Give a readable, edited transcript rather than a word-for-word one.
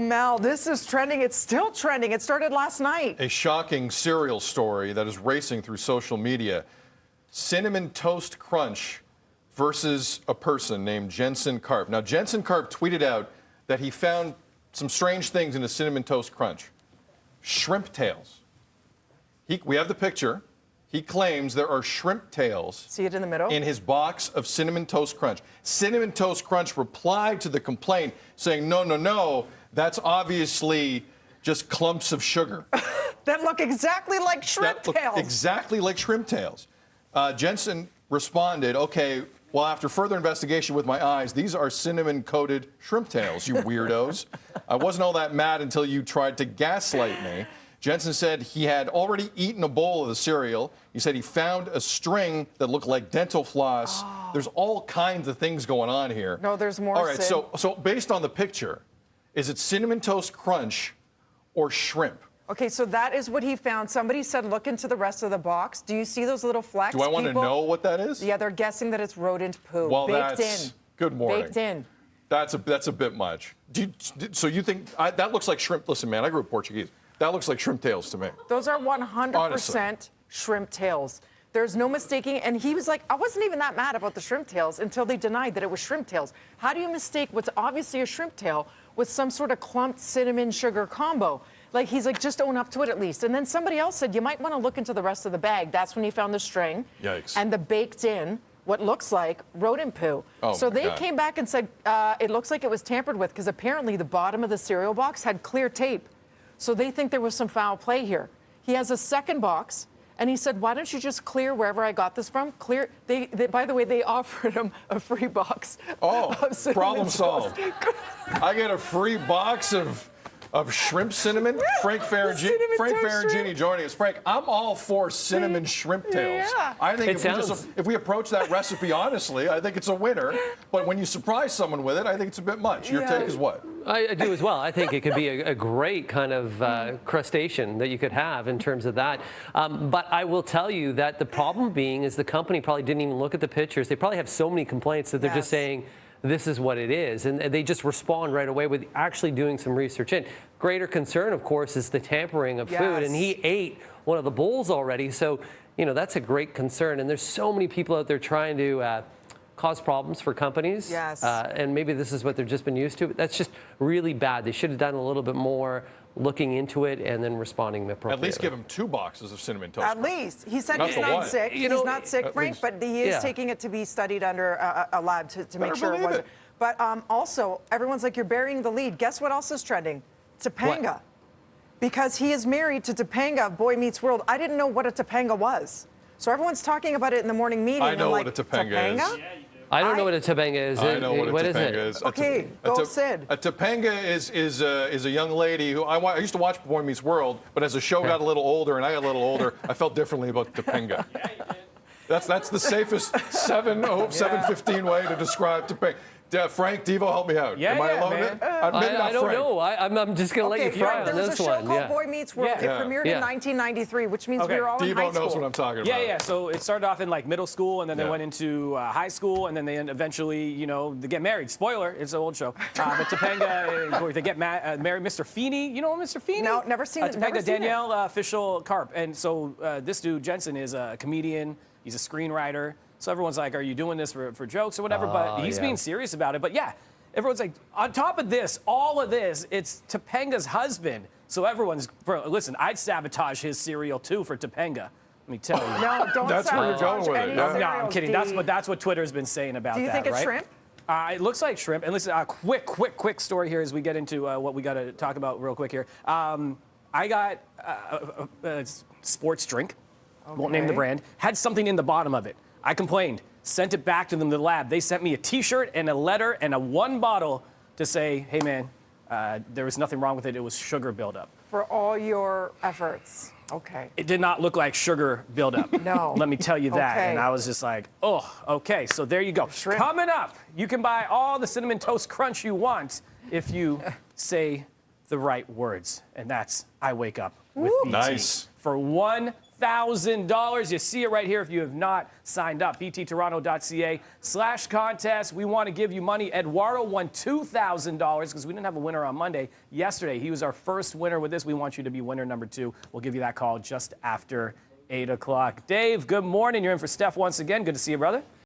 Mel, this is trending. It's still trending. It started last night. A shocking cereal story that is racing through social media. Cinnamon Toast Crunch versus a person named Jensen Karp. Now, Jensen Karp tweeted out that he found some strange things in a Cinnamon Toast Crunch. Shrimp tails. We have the picture. He claims there are shrimp tails. See it in the middle? In his box of Cinnamon Toast Crunch. Cinnamon Toast Crunch replied to the complaint saying, no, no, no, that's obviously just clumps of sugar. That look exactly like shrimp tails. Exactly like shrimp tails. Jensen responded, okay, well, after further investigation with my eyes, these are cinnamon-coated shrimp tails, you weirdos. I wasn't all that mad until you tried to gaslight me. Jensen said he had already eaten a bowl of the cereal. He said he found a string that looked like dental floss. Oh. There's all kinds of things going on here. No, there's more. All right, so based on the picture, is it Cinnamon Toast Crunch or shrimp? Okay, so that is what he found. Somebody said look into the rest of the box. Do you see those little flecks? Do I want to know what that is? Yeah, they're guessing that it's rodent poo. Well, baked in. Good morning. Baked in. That's a bit much. So you think that looks like shrimp? Listen, man, I grew up Portuguese. That looks like shrimp tails to me. Those are 100% Honestly. shrimp tails. There's no mistaking. And he was like, I wasn't even that mad about the shrimp tails until they denied that it was shrimp tails. How do you mistake what's obviously a shrimp tail with some sort of clumped cinnamon sugar combo? Like, he's like, just own up to it at least. And then somebody else said, you might want to look into the rest of the bag. That's when he found the string. Yikes. And the baked in, what looks like rodent poo. Oh, so they came back and said, it looks like it was tampered with because apparently the bottom of the cereal box had clear tape. So they think there was some foul play here. He has a second box, and he said, why don't you just clear wherever I got this from? Clear. By the way, they offered him a free box. Oh, problem solved. I get a free box of shrimp cinnamon. Frank Ferragini joining us. Frank, I'm all for cinnamon shrimp tails. Yeah. I think if we approach that recipe honestly, I think it's a winner. But when you surprise someone with it, I think it's a bit much. Your take is what? I do as well. I think it could be a great kind of crustacean that you could have in terms of that. But I will tell you that the problem being is the company probably didn't even look at the pictures. They probably have so many complaints that they're just saying, this is what it is. And they just respond right away with actually doing some research in. Greater concern, of course, is the tampering of food. And he ate one of the bowls already. So, you know, that's a great concern. And there's so many people out there trying to cause problems for companies. Yes. And maybe this is what they've just been used to. But that's just really bad. They should have done a little bit more looking into it and then responding appropriately. At least give him 2 boxes of Cinnamon Toast Crunch. At least. He said he's not sick. He's not sick, Frank, but he is taking it to be studied under a lab to make sure it wasn't. But also, everyone's like, you're burying the lead. Guess what else is trending? Topanga. What? Because he is married to Topanga of Boy Meets World. I didn't know what a Topanga was. So everyone's talking about it in the morning meeting. I know what a Topanga is. Yeah, you do. I don't know what a Topanga is. I know what a Topanga is. Okay, go Sid. A Topanga is a young lady who I used to watch Boy Meets World, but as the show got a little older and I got a little older, I felt differently about Topanga. Yeah, you did. That's the safest 7:15 way to describe Topanga. Frank, Devo, help me out. Am I alone? Man. I don't know. I'm just going to let you try on this one. There was a show called Boy Meets World. It premiered in 1993, which means we were all in high school. Devo knows what I'm talking about. Yeah. So it started off in like middle school, and then they went into high school, and then they eventually, you know, they get married. Spoiler, it's an old show. But Topanga, they get married. Mr. Feeney, you know Mr. Feeney? No, never seen it. Topanga Danielle official Karp, and so this dude Jensen is a comedian. He's a screenwriter. So everyone's like, are you doing this for jokes or whatever? But he's being serious about it. But yeah, everyone's like, on top of this, all of this, it's Topanga's husband. So everyone's, listen, I'd sabotage his cereal too for Topanga. Let me tell you. No, don't That's where you're going with it. No, I'm kidding. That's what Twitter's been saying about that. Do you think it's shrimp? It looks like shrimp. And listen, quick story here as we get into what we got to talk about real quick here. I got a sports drink. Won't name the brand. Had something in the bottom of it. I complained, sent it back to them to the lab. They sent me a T-shirt and a letter and a 1 bottle to say, hey, man, there was nothing wrong with it. It was sugar buildup. For all your efforts. Okay. It did not look like sugar buildup. No. Let me tell you that. Okay. And I was just like, oh, okay. So there you go. Shrimp. Coming up, you can buy all the Cinnamon Toast Crunch you want if you say the right words. And that's I Wake Up with BT. Nice. For $1 $1,000. You see it right here if you have not signed up. VTToronto.ca/contest. We want to give you money. Eduardo won $2,000 because we didn't have a winner on Monday. Yesterday, he was our first winner with this. We want you to be winner number 2. We'll give you that call just after 8 o'clock. Dave, good morning. You're in for Steph once again. Good to see you, brother.